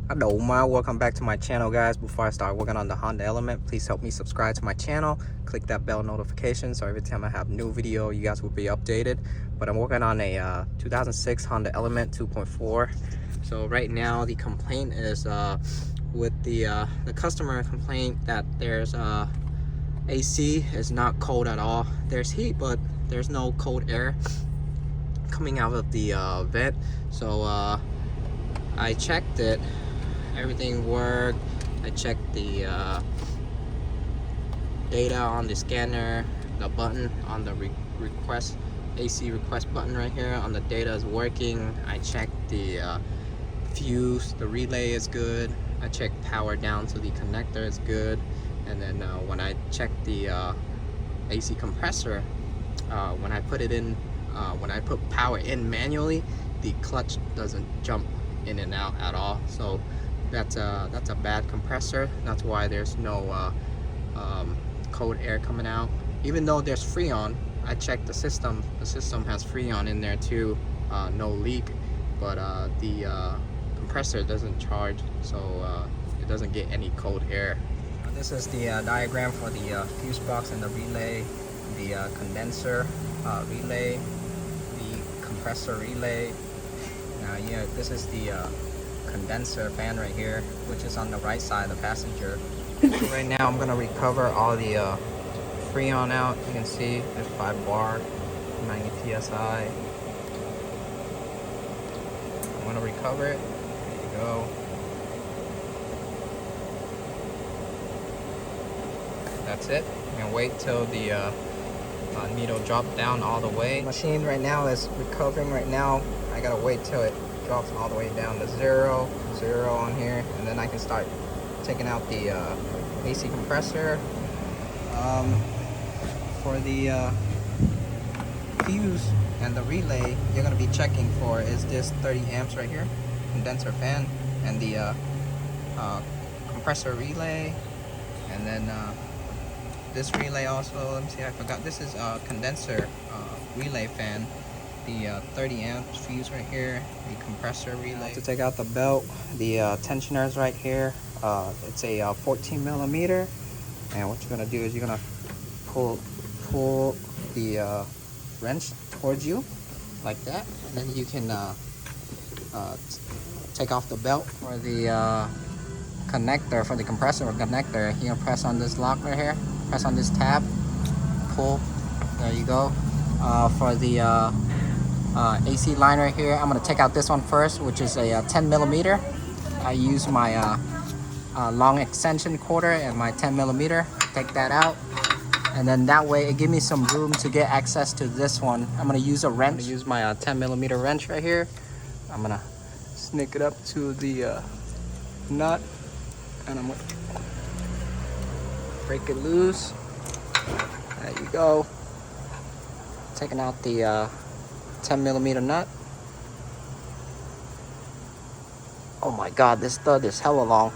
Welcome back to my channel, guys. Before I start working on the Honda Element, please help me subscribe to my channel, click that bell notification so every time I have new video you guys will be updated. But I'm working on a 2006 Honda Element 2.4. So right now the complaint is with the customer complaint that there's AC is not cold at all. There's heat, but there's no cold air coming out of the vent. So I checked it, everything worked. I checked the data on the scanner, the button on the request AC request button right here on the data is working. I checked the fuse, the relay is good. I checked power down to the connector is good. And then when I checked the AC compressor, when I put it in, when I put power in manually, the clutch doesn't jump in and out at all. So that's a bad compressor. That's why there's no cold air coming out. Even though there's Freon, I checked the system. The system has Freon in there too, no leak. But the compressor doesn't charge, so it doesn't get any cold air. This is the diagram for the fuse box and the relay, the condenser relay, the compressor relay. Now, yeah, this is the condenser fan right here, which is on the right side of the passenger. So right now I'm gonna recover all the Freon out. You can see it's 5 bar, 90 psi. I'm gonna recover it. There you go. That's it. And wait till the needle drop down all the way. Machine right now is recovering right now. I gotta wait till it drops all the way down to zero on here, and then I can start taking out the AC compressor. For the fuse and the relay, you're gonna be checking for is this 30 amps right here, condenser fan, and the compressor relay, and then this relay also. Let me see, I forgot. This is a condenser relay fan. The 30 amps fuse right here, the compressor relay. To take out the belt, the tensioner is right here. It's a 14 millimeter, and what you're gonna do is you're gonna pull the wrench towards you like that, and then you can take off the belt. For the connector, for the compressor connector, you're gonna press on this lock right here, press on this tab, pull, there you go. For the AC line right here, I'm gonna take out this one first, which is a 10 millimeter. I use my long extension quarter and my 10 millimeter. Take that out, and then that way it gives me some room to get access to this one. I'm gonna use a wrench. I'm gonna use my 10 millimeter wrench right here. I'm gonna sneak it up to the nut, and I'm gonna break it loose. There you go. Taking out the 10 millimeter nut. Oh my god, this stud is hella long.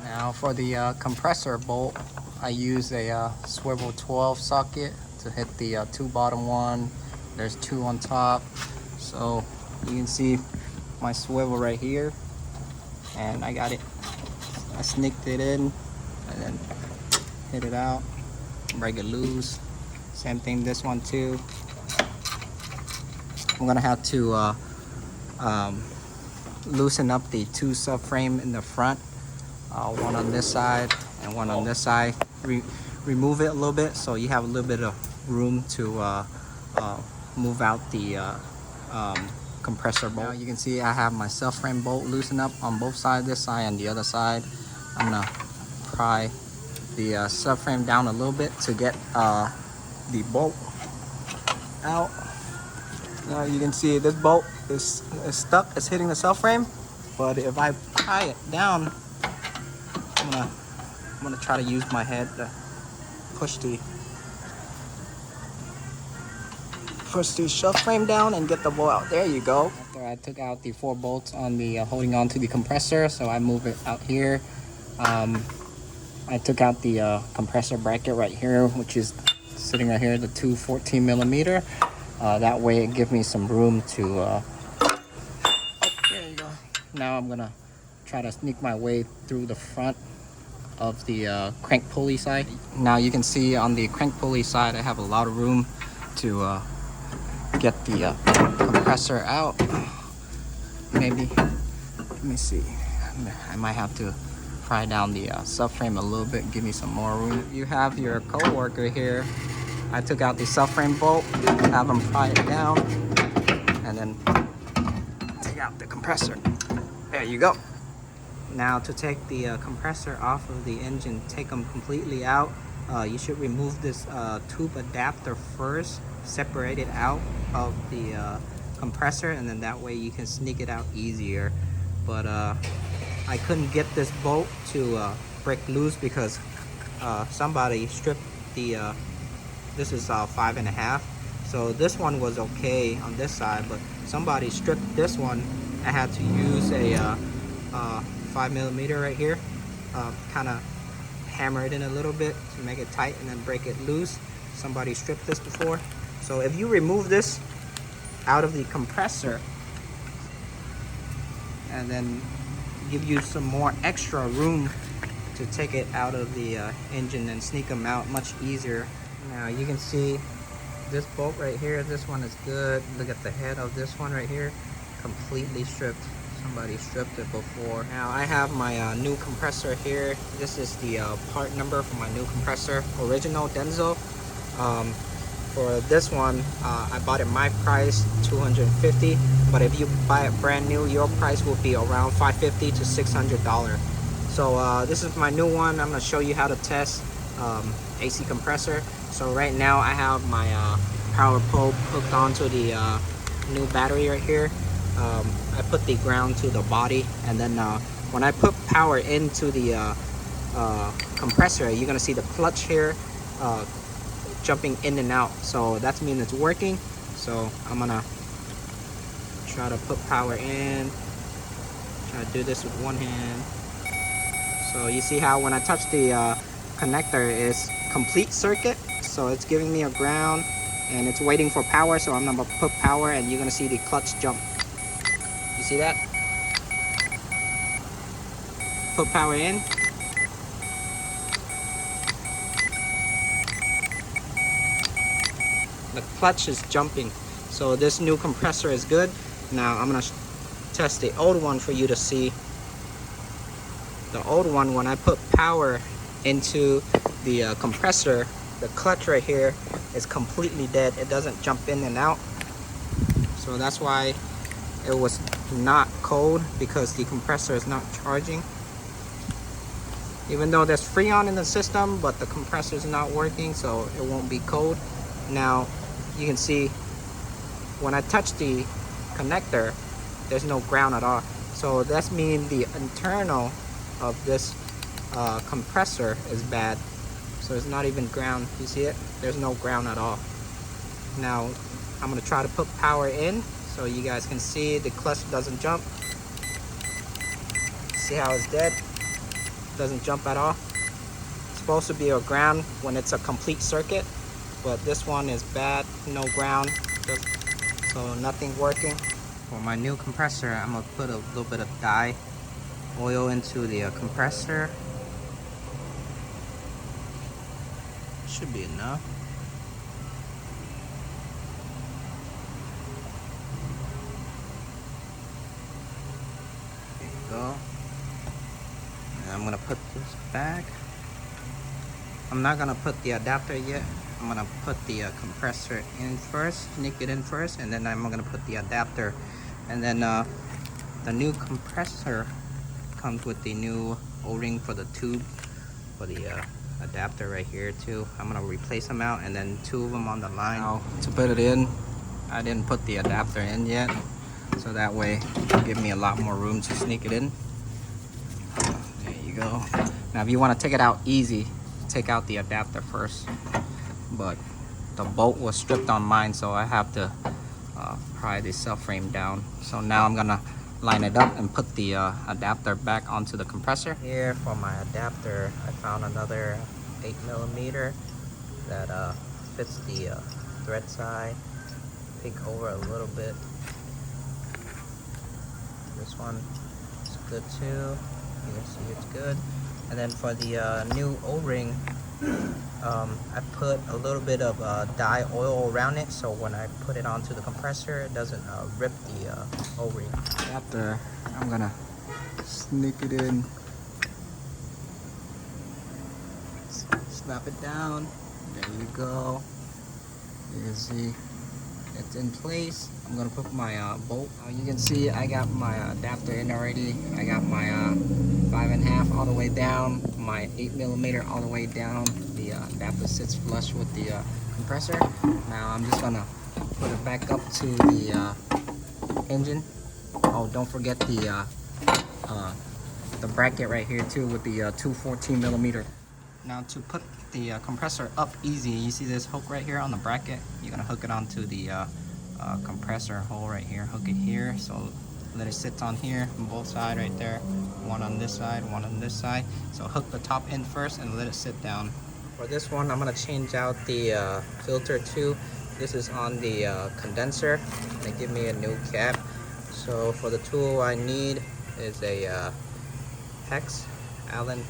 Now for the compressor bolt, I use a swivel 12 socket to hit the 2 bottom one. There's 2 on top, so you can see my swivel right here, and I got it. I sneaked it in and then hit it out, break it loose. Same thing this one too. I'm gonna have to loosen up the 2 subframe in the front, one on this side and one on this side. Remove it a little bit so you have a little bit of room to move out the compressor bolt. Now you can see I have my subframe bolt loosened up on both sides, this side and the other side. I'm gonna pry the subframe down a little bit to get the bolt out. Now you can see this bolt is stuck, it's hitting the subframe, but if I pry it down, I'm gonna try to use my head to push the subframe down and get the bolt out. There you go. After I took out the 4 bolts on the holding on to the compressor, so I move it out here. I took out the compressor bracket right here, which is sitting right here, the 2 14 millimeter. That way it gives me some room to oh, there you go. Now I'm gonna try to sneak my way through the front of the crank pulley side. Now you can see on the crank pulley side I have a lot of room to get the compressor out. Maybe, let me see, I might have to pry down the subframe a little bit, give me some more room. You have your co-worker here. I took out the subframe bolt, have him pry it down, and then take out the compressor. There you go. Now to take the compressor off of the engine, take them completely out. You should remove this tube adapter first, separate it out of the compressor, and then that way you can sneak it out easier. But I couldn't get this bolt to break loose because somebody stripped the this is 5.5, so this one was okay on this side, but somebody stripped this one. I had to use a 5mm right here, kind of hammer it in a little bit to make it tight and then break it loose. Somebody stripped this before. So if you remove this out of the compressor and then give you some more extra room to take it out of the engine and sneak them out much easier. Now you can see this bolt right here, this one is good. Look at the head of this one right here, completely stripped. Somebody stripped it before. Now I have my new compressor here. This is the part number for my new compressor, original Denso. For this one, I bought it my price, $250, but if you buy it brand new, your price will be around $550 to $600. So this is my new one. I'm gonna show you how to test AC compressor. So right now I have my power probe hooked onto the new battery right here. I put the ground to the body, and then when I put power into the compressor, you're gonna see the clutch here jumping in and out. So that means it's working. So I'm gonna try to put power in. Try to do this with one hand. So you see how when I touch the connector, it's complete circuit. So it's giving me a ground and it's waiting for power. So I'm gonna put power and you're gonna see the clutch jump. You see that? Put power in. The clutch is jumping. So this new compressor is good. Now I'm gonna test the old one for you to see. The old one, when I put power into the compressor, the clutch right here is completely dead. It doesn't jump in and out. So that's why it was not cold, because the compressor is not charging. Even though there's Freon in the system, but the compressor is not working, so it won't be cold. Now you can see when I touch the connector, there's no ground at all. So that means the internal of this compressor is bad. So it's not even ground. You see it? There's no ground at all. Now I'm gonna try to put power in so you guys can see the clutch doesn't jump. See how it's dead? Doesn't jump at all. It's supposed to be a ground when it's a complete circuit, but this one is bad, no ground, so nothing working. For my new compressor, I'm gonna put a little bit of dye oil into the compressor. Should be enough. There you go. And I'm gonna put this back. I'm not gonna put the adapter yet. I'm gonna put the compressor in first, sneak it in first, and then I'm gonna put the adapter. And then the new compressor comes with the new O-ring for the tube for the adapter right here too. I'm gonna replace them out, and then 2 of them on the line. Now, to put it in, I didn't put the adapter in yet, so that way it'll give me a lot more room to sneak it in. There you go. Now if you want to take it out easy, take out the adapter first, but the bolt was stripped on mine, so I have to pry the subframe down. So now I'm gonna line it up and put the adapter back onto the compressor. Here for my adapter, I found another 8mm that fits the thread side. Peek over a little bit. This one is good too. You can see it's good. And then for the new O-ring, I put a little bit of dye oil around it, so when I put it onto the compressor, it doesn't rip the O-ring. After, I'm gonna sneak it in, snap it down. There you go. You can see it's in place. I'm gonna put my bolt. You can see I got my adapter in already. I got my 5.5 all the way down, my 8mm all the way down. The adapter sits flush with the compressor. Now I'm just gonna put it back up to the engine. Oh, don't forget the bracket right here too with the two 14mm. Now to put the compressor up easy, you see this hook right here on the bracket? You're gonna hook it onto the compressor hole right here. Hook it here, so let it sit on here on both sides right there. One on this side, one on this side. So hook the top end first and let it sit down. For this one, I'm gonna change out the filter too. This is on the condenser. They give me a new cap. So for the tool I need is a hex Allen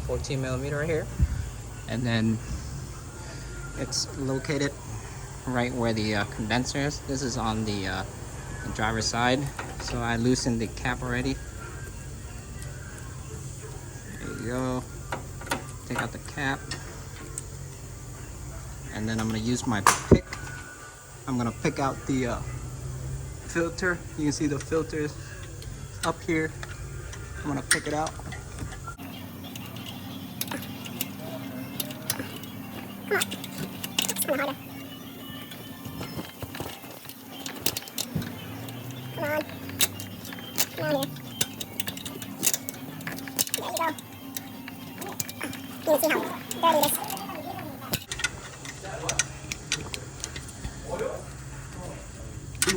14mm right here, and then it's located right where the condenser is. This is on the driver's side, so I loosened the cap already. There you go. Take out the cap, and then I'm gonna use my pick. I'm gonna pick out the filter. You can see the filter is up here. I'm gonna pick it out. Come on. Come on. Come on here. There you go. You can see how dirty it is.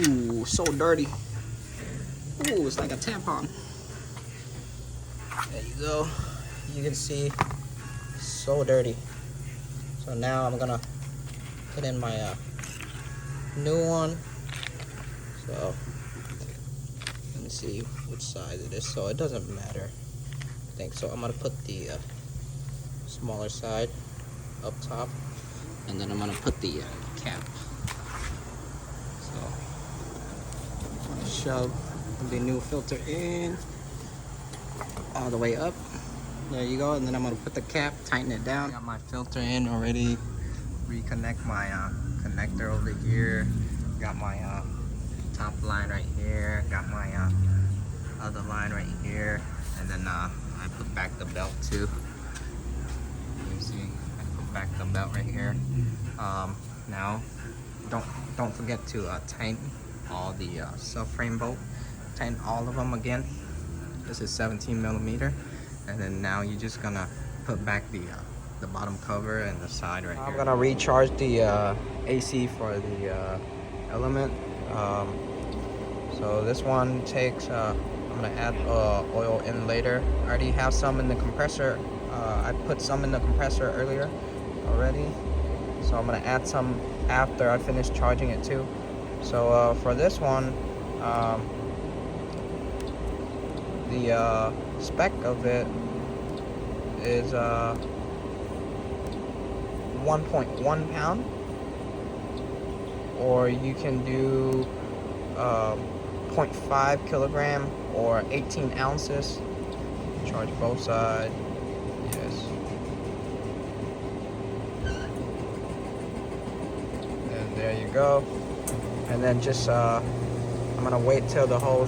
Ooh, so dirty. Ooh, it's like a tampon. There you go. You can see, so dirty. So now I'm gonna put in my new one. So let me see which size it is. So it doesn't matter, I think. So I'm gonna put the smaller side up top, and then I'm gonna put the cap. So I'm gonna shove the new filter in all the way up. There you go. And then I'm gonna put the cap, tighten it down. Got my filter in already. Reconnect my connector over here. Got my top line right here. Got my other line right here. And then I put back the belt too. You can see I put back the belt right here. Now don't forget to tighten all the subframe bolt. Tighten all of them again. This is 17mm. And then now you're just gonna put back the bottom cover and the side right here. I'm gonna recharge the AC for the element. So this one takes, I'm gonna add oil in later. I already have some in the compressor. I put some in the compressor earlier already. So I'm gonna add some after I finish charging it too. So for this one, the spec of it is 1.1 pound, or you can do 0.5 kilogram or 18 ounces. Charge both sides. Yes. And there you go. And then just I'm gonna wait till the whole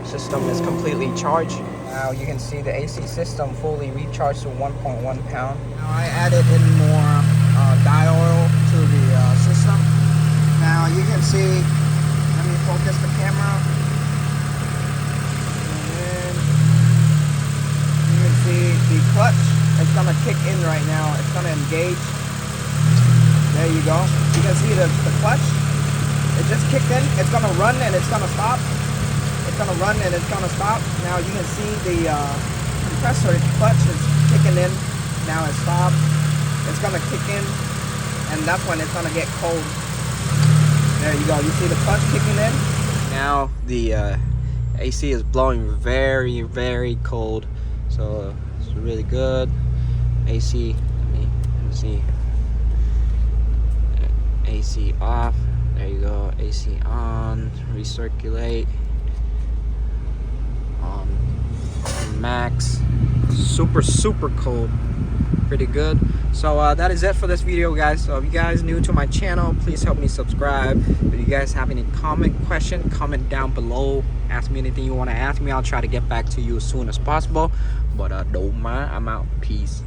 system is completely charged. Now you can see the AC system fully recharged to 1.1 pound. Now I added in more dye oil to the system. Now you can see, let me focus the camera. And then you can see the clutch, it's gonna kick in right now. It's gonna engage. There you go. You can see the clutch, it just kicked in. It's gonna run and it's gonna stop. It's gonna run and it's gonna stop. Now you can see the compressor clutch is kicking in. Now it stopped. It's gonna kick in, and that's when it's gonna get cold. There you go. You see the clutch kicking in. Now the AC is blowing very cold, so it's really good. AC, let me see. AC off. There you go. AC on. Recirculate. Max. Super cold. Pretty good. So that is it for this video, guys. So if you guys new to my channel, please help me subscribe. If you guys have any question, comment down below. Ask me anything you want to ask me. I'll try to get back to you as soon as possible. But don't mind, I'm out. Peace.